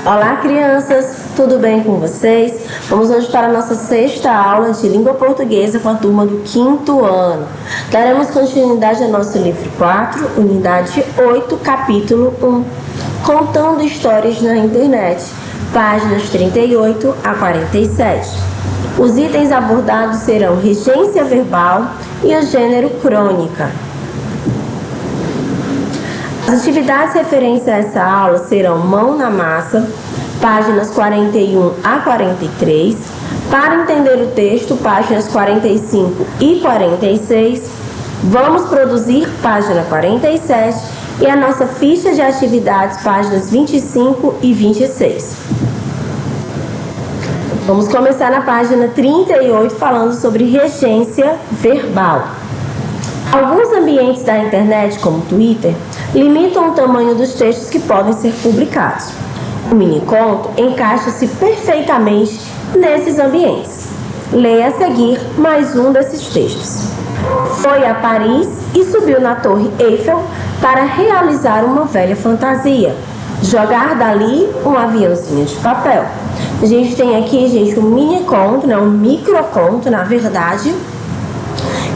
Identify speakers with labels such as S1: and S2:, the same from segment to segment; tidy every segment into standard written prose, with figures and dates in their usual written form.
S1: Olá, crianças! Tudo bem com vocês? Vamos hoje para a nossa sexta aula de língua portuguesa com a turma do 5º ano. Daremos continuidade ao nosso livro 4, unidade 8, capítulo 1, Contando Histórias na Internet, páginas 38 a 47. Os itens abordados serão regência verbal e o gênero crônica. As atividades referentes a essa aula serão mão na massa, páginas 41 a 43, para entender o texto, páginas 45 e 46, vamos produzir, página 47, e a nossa ficha de atividades, páginas 25 e 26. Vamos começar na página 38, falando sobre regência verbal. Alguns ambientes da internet, como o Twitter, limitam o tamanho dos textos que podem ser publicados. O mini-conto encaixa-se perfeitamente nesses ambientes. Leia a seguir mais um desses textos. Foi a Paris e subiu na Torre Eiffel para realizar uma velha fantasia. Jogar dali um aviãozinho de papel. A gente tem aqui, gente, um mini-conto, um microconto, na verdade,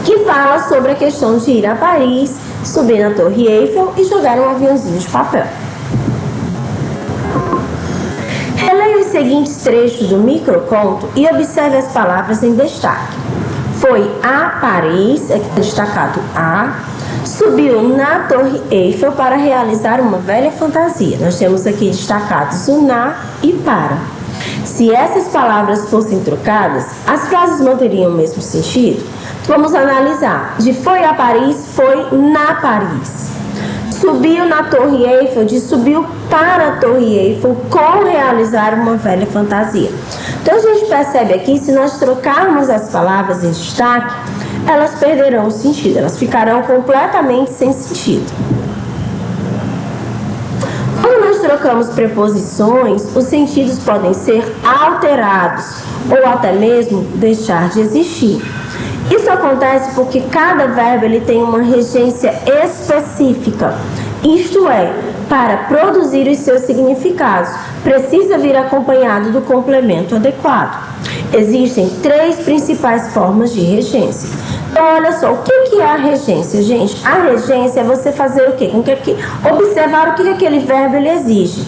S1: que fala sobre a questão de ir a Paris, subir na Torre Eiffel e jogar um aviãozinho de papel. Releia os seguintes trechos do microconto e observe as palavras em destaque. Foi a Paris, aqui destacado a, subiu na Torre Eiffel para realizar uma velha fantasia. Nós temos aqui destacados o na e para. Se essas palavras fossem trocadas, as frases manteriam o mesmo sentido? Vamos analisar. De foi a Paris, foi na Paris. Subiu na Torre Eiffel, de subiu para a Torre Eiffel com realizar uma velha fantasia. Então a gente percebe aqui, se nós trocarmos as palavras em destaque, elas perderão o sentido, elas ficarão completamente sem sentido. Quando nós trocamos preposições, os sentidos podem ser alterados ou até mesmo deixar de existir. Isso acontece porque cada verbo ele tem uma regência específica, isto é, para produzir os seus significados, precisa vir acompanhado do complemento adequado. Existem 3 principais formas de regência. Então, olha só, o que é a regência, gente? A regência é você fazer o quê? Observar o que aquele verbo ele exige.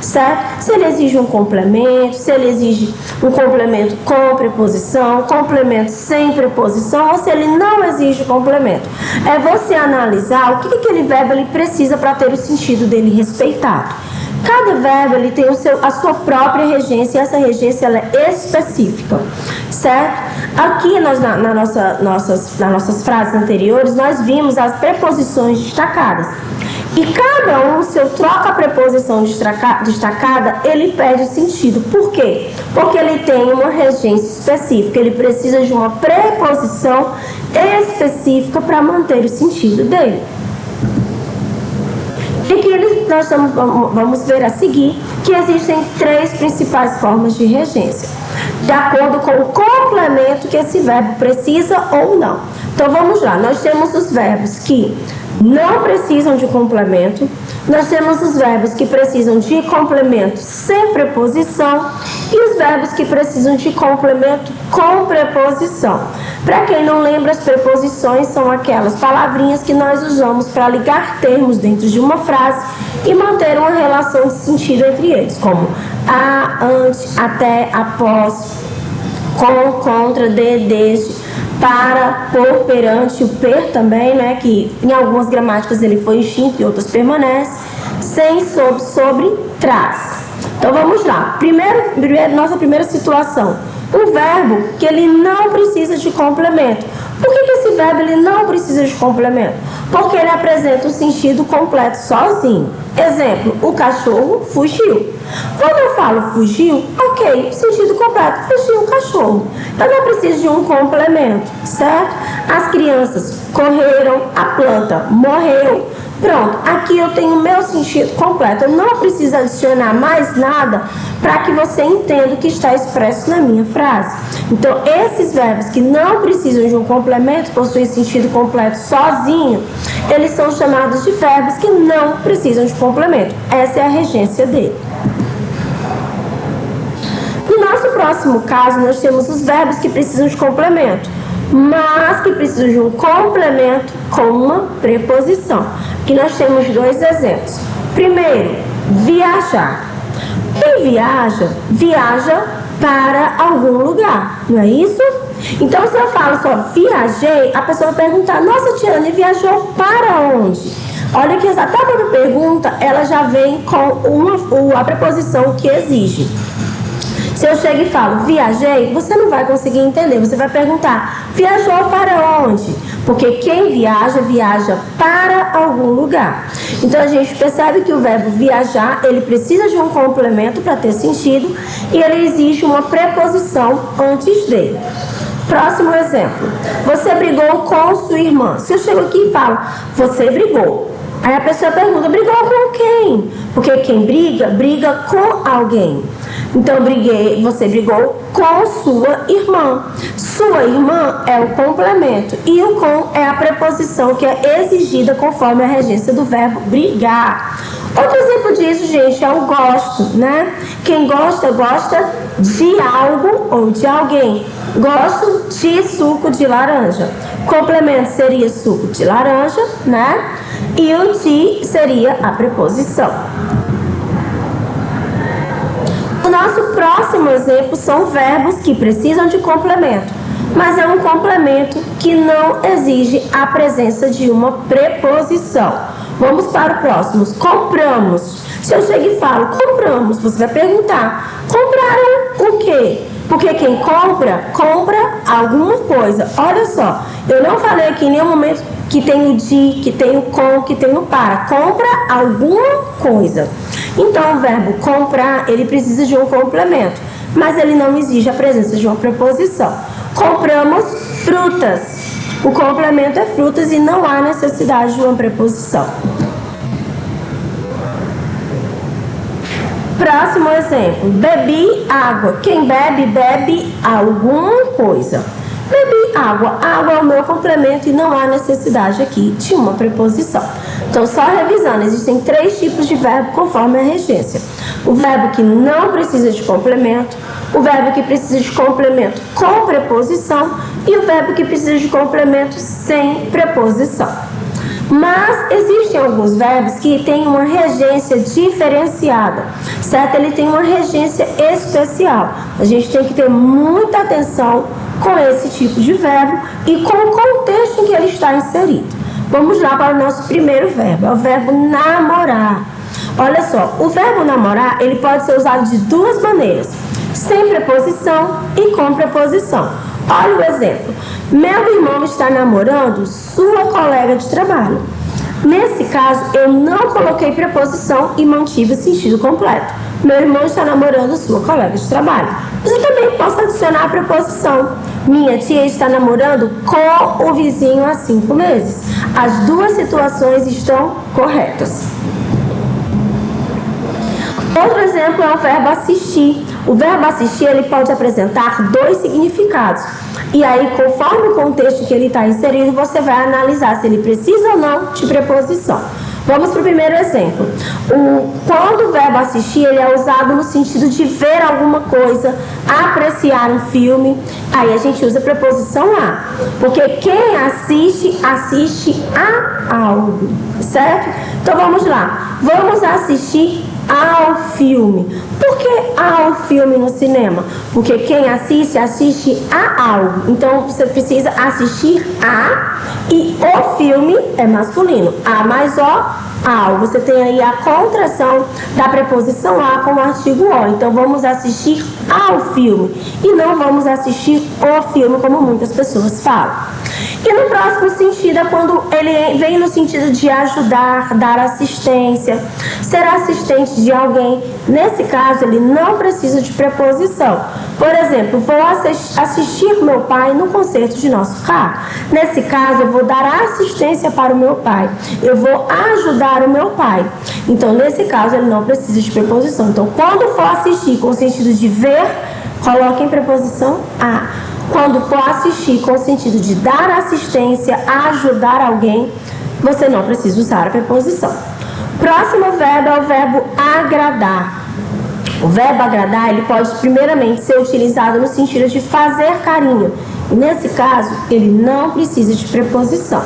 S1: Certo? Se ele exige um complemento, se ele exige um complemento com preposição, complemento sem preposição, ou se ele não exige complemento. É você analisar o que aquele verbo ele precisa para ter o sentido dele respeitado. Cada verbo ele tem a sua própria regência e essa regência ela é específica, certo? Aqui nas nossas frases anteriores nós vimos as preposições destacadas. E cada um, se eu troco a preposição destacada, ele perde sentido. Por quê? Porque ele tem uma regência específica, ele precisa de uma preposição específica para manter o sentido dele. E aqui nós vamos ver a seguir que existem 3 principais formas de regência, de acordo com o complemento que esse verbo precisa ou não. Então vamos lá, nós temos os verbos que não precisam de complemento, nós temos os verbos que precisam de complemento sem preposição e os verbos que precisam de complemento com preposição. Para quem não lembra, as preposições são aquelas palavrinhas que nós usamos para ligar termos dentro de uma frase e manter uma relação de sentido entre eles, como a, ante, até, após, com, contra, de, desde, para, por, perante, o per também, né, que em algumas gramáticas ele foi extinto e outras permanece, sem, sobre, traz. Então vamos lá. Nossa primeira situação. Um verbo que ele não precisa de complemento. Por que esse verbo ele não precisa de complemento? Porque ele apresenta o sentido completo sozinho. Exemplo, o cachorro fugiu. Quando eu falo fugiu, ok, sentido completo, fugiu o cachorro. Então não precisa de um complemento, certo? As crianças correram, a planta morreu. Pronto, aqui eu tenho o meu sentido completo. Eu não preciso adicionar mais nada para que você entenda o que está expresso na minha frase. Então, esses verbos que não precisam de um complemento, possuem sentido completo sozinho, eles são chamados de verbos que não precisam de complemento. Essa é a regência dele. próximo caso, nós temos os verbos que precisam de complemento, mas que precisam de um complemento com uma preposição. Aqui nós temos 2 exemplos. Primeiro, viajar. Quem viaja, viaja para algum lugar, não é isso? Então, se eu falo só viajei, a pessoa vai perguntar: nossa, Tiane, viajou para onde? Olha que até quando pergunta, ela já vem com a preposição que exige. Se eu chego e falo viajei, você não vai conseguir entender. Você vai perguntar: viajou para onde? Porque quem viaja, viaja para algum lugar. Então a gente percebe que o verbo viajar, ele precisa de um complemento para ter sentido e ele exige uma preposição antes dele. Próximo exemplo. Você brigou com sua irmã. Se eu chego aqui e falo: você brigou. Aí a pessoa pergunta: brigou com quem? Porque quem briga, briga com alguém. Então, você brigou com sua irmã. Sua irmã é o complemento e o com é a preposição que é exigida conforme a regência do verbo brigar. Outro exemplo disso, gente, é o gosto, né? Quem gosta, gosta de algo ou de alguém. Gosto de suco de laranja. Complemento seria suco de laranja, né? E o de seria a preposição. O nosso próximo exemplo são verbos que precisam de complemento, mas é um complemento que não exige a presença de uma preposição. Vamos para o próximo. Compramos. Se eu chego e falo compramos, você vai perguntar: compraram o quê? Porque quem compra, compra alguma coisa. Olha só, eu não falei aqui em nenhum momento que tem o de, que tem o com, que tem o para. Compra alguma coisa. Então, o verbo comprar, ele precisa de um complemento, mas ele não exige a presença de uma preposição. Compramos frutas. O complemento é frutas e não há necessidade de uma preposição. Próximo exemplo. Bebi água. Quem bebe, bebe alguma coisa. Bebi água. Água é o meu complemento e não há necessidade aqui de uma preposição. Então, só revisando, existem 3 tipos de verbo conforme a regência. O verbo que não precisa de complemento, o verbo que precisa de complemento com preposição e o verbo que precisa de complemento sem preposição. Mas existem alguns verbos que têm uma regência diferenciada, certo? Ele tem uma regência especial. A gente tem que ter muita atenção com esse tipo de verbo e com o contexto em que ele está inserido. Vamos lá para o nosso primeiro verbo, é o verbo namorar. Olha só, o verbo namorar, ele pode ser usado de 2 maneiras: sem preposição e com preposição. Olha o exemplo. Meu irmão está namorando sua colega de trabalho. Nesse caso, eu não coloquei preposição e mantive o sentido completo. Meu irmão está namorando sua colega de trabalho. Você também pode adicionar a preposição. Minha tia está namorando com o vizinho há 5 meses. As 2 situações estão corretas. Outro exemplo é o verbo assistir. O verbo assistir, ele pode apresentar 2 significados. E aí, conforme o contexto que ele está inserido, você vai analisar se ele precisa ou não de preposição. Vamos para o primeiro exemplo. Quando o verbo assistir, ele é usado no sentido de ver alguma coisa, apreciar um filme. Aí a gente usa a preposição a. Porque quem assiste, assiste a algo, certo? Então vamos lá. Vamos assistir ao filme. Por que ao filme no cinema? Porque quem assiste, assiste a algo. Então você precisa assistir a, e o filme é masculino. A mais o, ao. Você tem aí a contração da preposição a com o artigo o. Então vamos assistir ao filme e não vamos assistir o filme, como muitas pessoas falam. E no próximo sentido é quando ele vem no sentido de ajudar, dar assistência, ser assistente de alguém. Nesse caso, ele não precisa de preposição. Por exemplo, vou assistir meu pai no conserto de nosso carro. Nesse caso, eu vou dar assistência para o meu pai. Eu vou ajudar o meu pai. Então, nesse caso, ele não precisa de preposição. Então, quando for assistir com o sentido de ver, coloque em preposição a. Quando for assistir com o sentido de dar assistência, ajudar alguém, você não precisa usar a preposição. Próximo verbo é o verbo agradar. O verbo agradar, ele pode primeiramente ser utilizado no sentido de fazer carinho. E nesse caso, ele não precisa de preposição.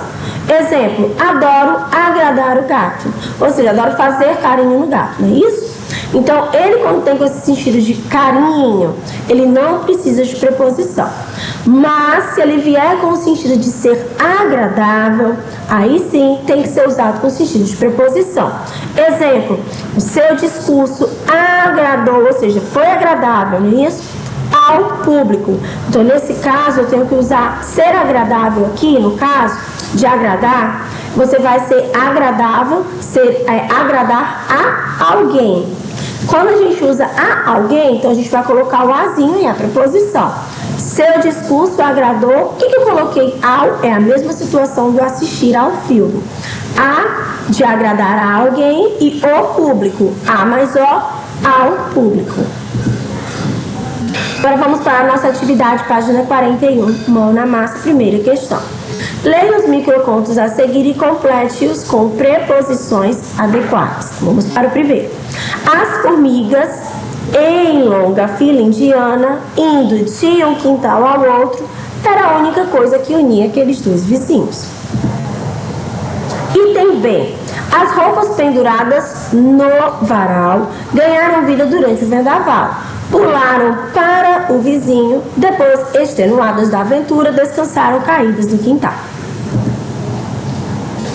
S1: Exemplo, adoro agradar o gato. Ou seja, adoro fazer carinho no gato, não é isso? Então, ele quando tem com esse sentido de carinho, ele não precisa de preposição. Mas, se ele vier com o sentido de ser agradável, aí sim tem que ser usado com o sentido de preposição. Exemplo, o seu discurso agradou, ou seja, foi agradável, não é isso? Ao público. Então, nesse caso, eu tenho que usar ser agradável aqui, no caso de agradar, você vai ser agradável, agradar a alguém. Quando a gente usa a alguém, então a gente vai colocar o azinho em a preposição. Seu discurso agradou. O que eu coloquei ao? É a mesma situação do assistir ao filme. A de agradar a alguém e o público. A mais o ao público. Agora vamos para a nossa atividade, página 41, mão na massa, primeira questão. Leia os microcontos a seguir e complete-os com preposições adequadas. Vamos para o primeiro. As formigas, em longa fila indiana, indo de um quintal ao outro, era a única coisa que unia aqueles dois vizinhos. Item B. As roupas penduradas no varal ganharam vida durante o vendaval. Pularam para o vizinho, depois, extenuadas da aventura, descansaram caídas no quintal.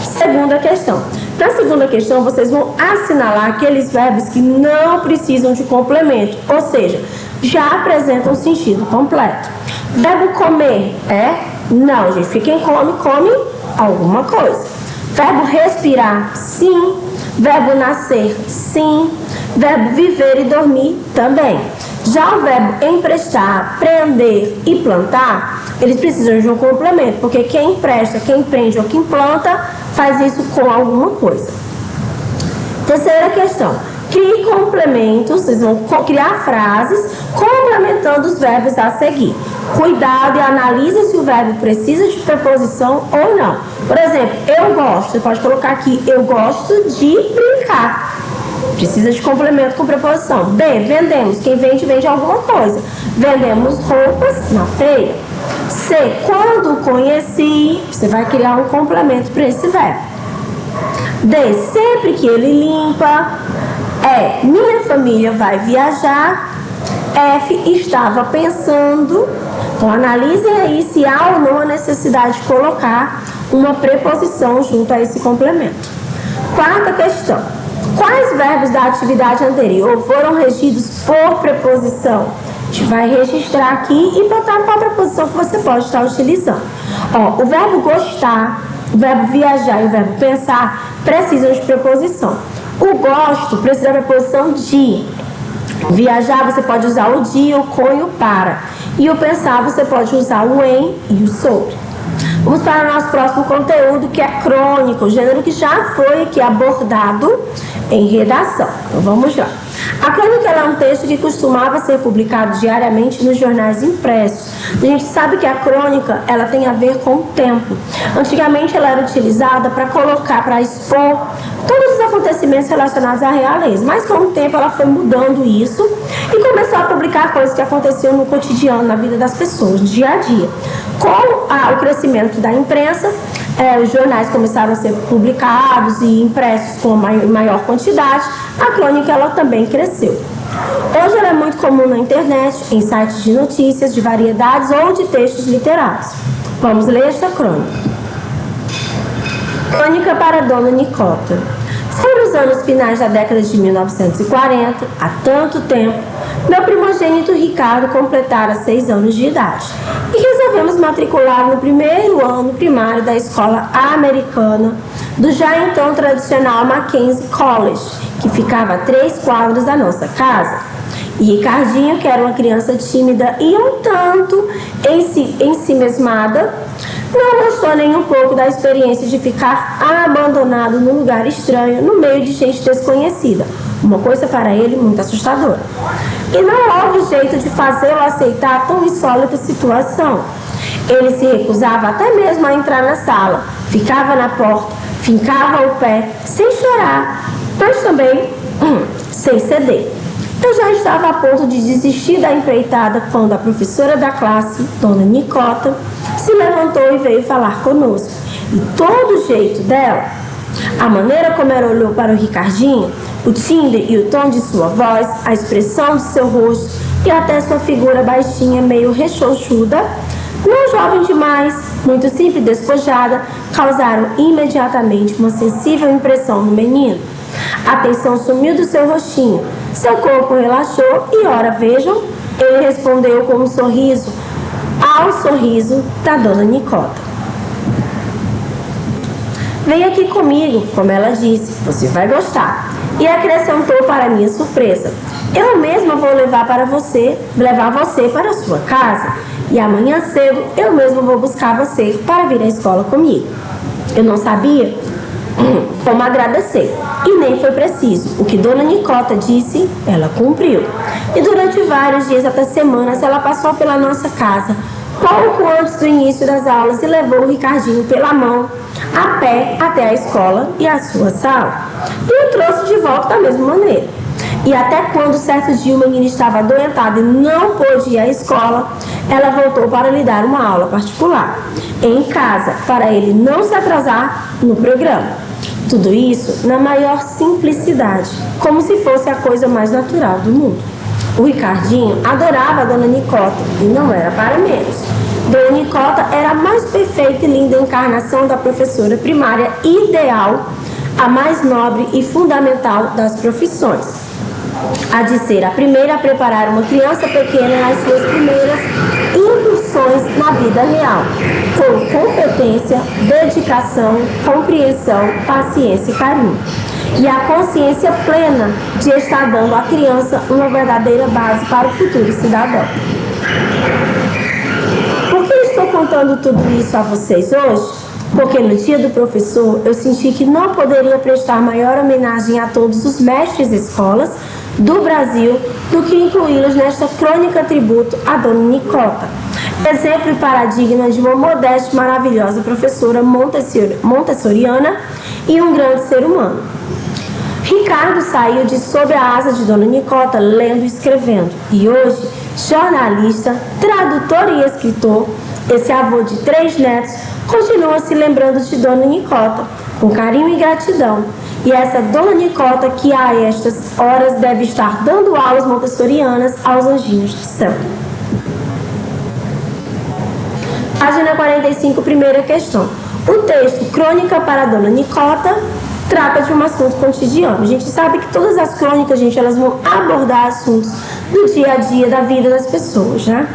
S1: Segunda questão. Na segunda questão, vocês vão assinalar aqueles verbos que não precisam de complemento, ou seja, já apresentam sentido completo. Verbo comer é? Não, gente. Quem come, come alguma coisa. Verbo respirar, sim. Verbo nascer, sim. Verbo viver e dormir, também. Já o verbo emprestar, prender e plantar, eles precisam de um complemento, porque quem empresta, quem prende ou quem planta, faz isso com alguma coisa. Terceira questão. Crie complementos, vocês vão criar frases complementando os verbos a seguir. Cuidado e analise se o verbo precisa de preposição ou não. Por exemplo, eu gosto, você pode colocar aqui, eu gosto de brincar. Precisa de complemento com preposição. B, vendemos. Quem vende, vende alguma coisa. Vendemos roupas na feira. C, quando conheci, você vai criar um complemento para esse verbo. D, sempre que ele limpa. E, minha família vai viajar. F, estava pensando. Então, analisem aí se há ou não a necessidade de colocar uma preposição junto a esse complemento. Quarta questão. Quais verbos da atividade anterior foram regidos por preposição? A gente vai registrar aqui e botar qual preposição que você pode estar utilizando. Ó, o verbo gostar, o verbo viajar e o verbo pensar precisam de preposição. O gosto precisa da preposição de. Viajar você pode usar o de, o com e o para. E o pensar você pode usar o em e o sobre. Vamos para o nosso próximo conteúdo, que é crônica, o gênero que já foi aqui abordado em redação. Então vamos lá. A crônica é um texto que costumava ser publicado diariamente nos jornais impressos. A gente sabe que a crônica ela tem a ver com o tempo. Antigamente ela era utilizada para colocar, para expor todos os acontecimentos relacionados à realeza. Mas com o tempo ela foi mudando isso e começou a publicar coisas que aconteciam no cotidiano, na vida das pessoas, dia a dia. Com o crescimento da imprensa, os jornais começaram a ser publicados e impressos com maior quantidade, a crônica ela também cresceu. Hoje ela é muito comum na internet, em sites de notícias, de variedades ou de textos literários. Vamos ler esta crônica. Crônica para Dona Nicota. Sobre os anos finais da década de 1940, há tanto tempo, meu primogênito Ricardo completara 6 anos de idade e resolvemos matricular no primeiro ano primário da escola americana do já então tradicional Mackenzie College, que ficava a 3 quadras da nossa casa. E Ricardinho, que era uma criança tímida e um tanto ensimesmada, não gostou nem um pouco da experiência de ficar abandonado num lugar estranho, no meio de gente desconhecida. Uma coisa para ele muito assustadora. E não houve jeito de fazê-lo aceitar tão insólita situação. Ele se recusava até mesmo a entrar na sala, ficava na porta, fincava o pé, sem chorar, mas também sem ceder. Eu já estava a ponto de desistir da empreitada quando a professora da classe, Dona Nicota, se levantou e veio falar conosco. E todo o jeito dela, a maneira como ela olhou para o Ricardinho, o timbre e o tom de sua voz, a expressão de seu rosto e até sua figura baixinha, meio rechonchuda, não jovem demais, muito simples e despojada, causaram imediatamente uma sensível impressão no menino. A tensão sumiu do seu rostinho, seu corpo relaxou e, ora vejam, ele respondeu com um sorriso ao sorriso da Dona Nicota. Vem aqui comigo, como ela disse, você vai gostar. E acrescentou para minha surpresa, eu mesma vou levar você para a sua casa. E amanhã cedo eu mesma vou buscar você para vir à escola comigo. Eu não sabia como agradecer. E nem foi preciso. O que Dona Nicota disse, ela cumpriu. E durante vários dias, até semanas, ela passou pela nossa casa, pouco antes do início das aulas, e levou o Ricardinho pela mão, a pé, até a escola e a sua sala. E o trouxe de volta da mesma maneira. E até quando certo dia o menino estava adoentado e não pôde ir à escola, ela voltou para lhe dar uma aula particular, em casa, para ele não se atrasar no programa. Tudo isso na maior simplicidade, como se fosse a coisa mais natural do mundo. O Ricardinho adorava a Dona Nicota e não era para menos. Dona Nicota era a mais perfeita e linda encarnação da professora primária ideal, a mais nobre e fundamental das profissões. A de ser a primeira a preparar uma criança pequena nas suas primeiras incursões na vida real, com competência, dedicação, compreensão, paciência e carinho. E a consciência plena de estar dando à criança uma verdadeira base para o futuro cidadão. Por que estou contando tudo isso a vocês hoje? Porque no dia do professor eu senti que não poderia prestar maior homenagem a todos os mestres de escolas do Brasil do que incluí-los nesta crônica tributo à Dona Nicota, exemplo e paradigma de uma modesta e maravilhosa professora montessoriana e um grande ser humano. Ricardo saiu de sob a asa de Dona Nicota, lendo e escrevendo, e hoje, jornalista, tradutor e escritor, esse avô de 3 netos, continua se lembrando de Dona Nicota, com carinho e gratidão. E essa Dona Nicota que a estas horas deve estar dando aulas montessorianas aos anjinhos do céu. Página 45, primeira questão. O texto Crônica para Dona Nicota trata de um assunto cotidiano. A gente sabe que todas as crônicas, elas vão abordar assuntos do dia a dia da vida das pessoas, né?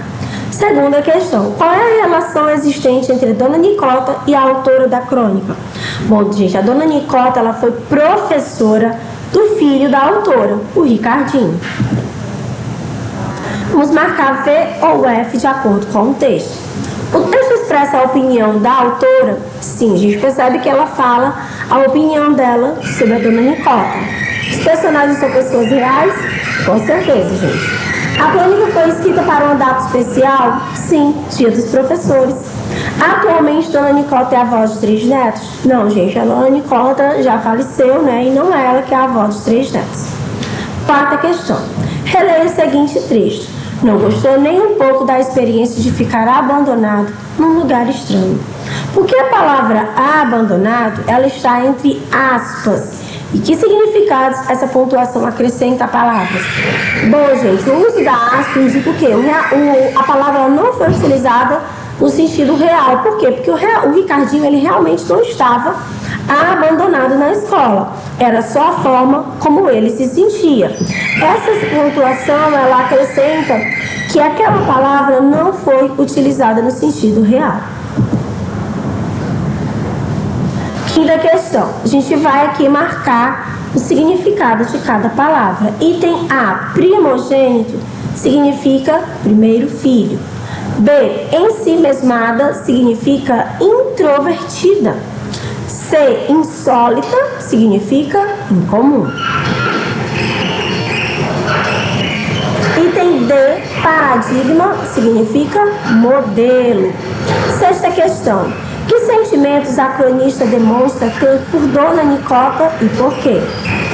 S1: Segunda questão, qual é a relação existente entre a Dona Nicota e a autora da crônica? Bom, gente, a Dona Nicota, ela foi professora do filho da autora, o Ricardinho. Vamos marcar V ou F de acordo com o texto. O texto expressa a opinião da autora? Sim, a gente percebe que ela fala a opinião dela sobre a Dona Nicota. Os personagens são pessoas reais? Com certeza, gente. A crônica foi escrita para uma data especial? Sim, Dia dos Professores. Atualmente, Dona Nicota é a avó de 3 netos? Não, gente, a Dona Nicota já faleceu, né? E não é ela que é a avó de 3 netos. Quarta questão. Releia o seguinte trecho. Não gostou nem um pouco da experiência de ficar abandonado num lugar estranho. Porque a palavra abandonado, ela está entre aspas. E que significados essa pontuação acrescenta a palavras? Bom, gente, o uso da aspa indica o quê? A palavra não foi utilizada no sentido real. Por quê? Porque o Ricardinho, ele realmente não estava abandonado na escola. Era só a forma como ele se sentia. Essa pontuação, ela acrescenta que aquela palavra não foi utilizada no sentido real. Quinta questão. A gente vai aqui marcar o significado de cada palavra. Item A, primogênito, significa primeiro filho. B, ensimesmada, significa introvertida. C, insólita, significa incomum. Item D, paradigma, significa modelo. Sexta questão. Que sentimentos a cronista demonstra ter por Dona Nicota e por quê?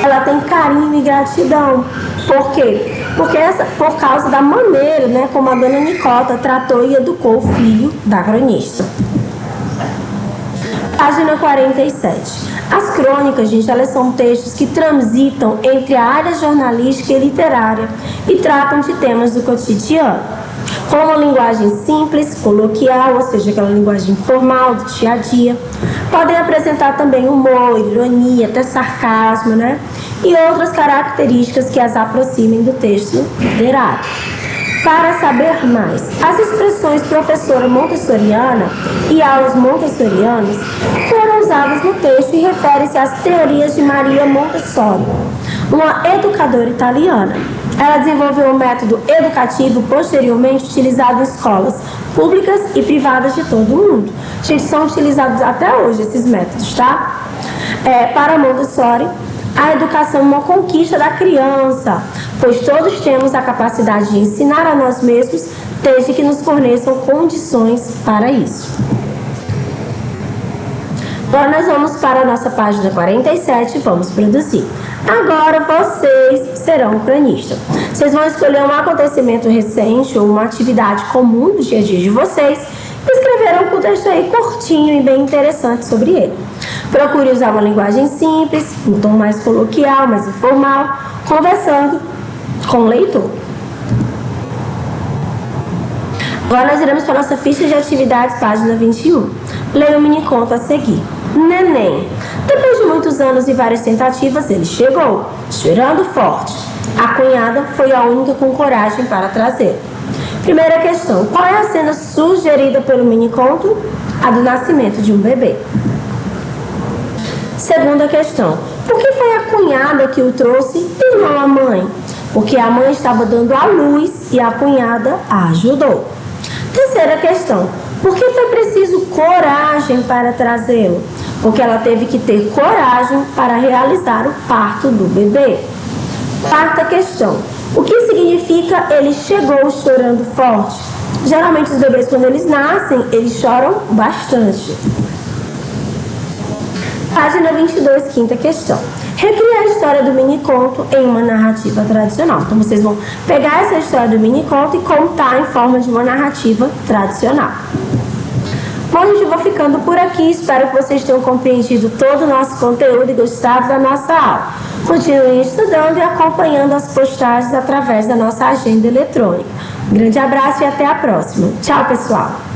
S1: Ela tem carinho e gratidão. Por quê? Por causa da maneira, né, como a dona Nicota tratou e educou o filho da cronista. Página 47. As crônicas, gente, elas são textos que transitam entre a área jornalística e literária e tratam de temas do cotidiano, com uma linguagem simples, coloquial, ou seja, aquela linguagem informal do dia a dia. Podem apresentar também humor, ironia, até sarcasmo, né? E outras características que as aproximem do texto literário. Para saber mais, as expressões professora montessoriana e aulas montessorianas foram usadas no texto e referem-se às teorias de Maria Montessori, uma educadora italiana. Ela desenvolveu um método educativo posteriormente utilizado em escolas públicas e privadas de todo o mundo. Gente, são utilizados até hoje esses métodos, tá? Para Montessori, a educação é uma conquista da criança, pois todos temos a capacidade de ensinar a nós mesmos, desde que nos forneçam condições para isso. Agora nós vamos para a nossa página 47 e vamos produzir. Agora vocês serão cronistas. Vocês vão escolher um acontecimento recente ou uma atividade comum do dia a dia de vocês e escreverão um texto aí curtinho e bem interessante sobre ele. Procure usar uma linguagem simples, um tom mais coloquial, mais informal, conversando com o leitor. Agora nós iremos para a nossa ficha de atividades, página 21. Leia o mini conto a seguir. Neném. Depois de muitos anos e várias tentativas, ele chegou, chorando forte. A cunhada foi a única com coragem para trazê-lo. Primeira questão. Qual é a cena sugerida pelo mini conto? A do nascimento de um bebê. Segunda questão. Por que foi a cunhada que o trouxe e não a mãe? Porque a mãe estava dando à luz e a cunhada a ajudou. Terceira questão. Por que foi preciso coragem para trazê-lo? Porque ela teve que ter coragem para realizar o parto do bebê. Quarta questão. O que significa ele chegou chorando forte? Geralmente os bebês, quando eles nascem, eles choram bastante. Página 22, quinta questão. Recrie a história do mini-conto em uma narrativa tradicional. Então, vocês vão pegar essa história do mini-conto e contar em forma de uma narrativa tradicional. Bom, gente, eu vou ficando por aqui. Espero que vocês tenham compreendido todo o nosso conteúdo e gostado da nossa aula. Continuem estudando e acompanhando as postagens através da nossa agenda eletrônica. Um grande abraço e até a próxima. Tchau, pessoal!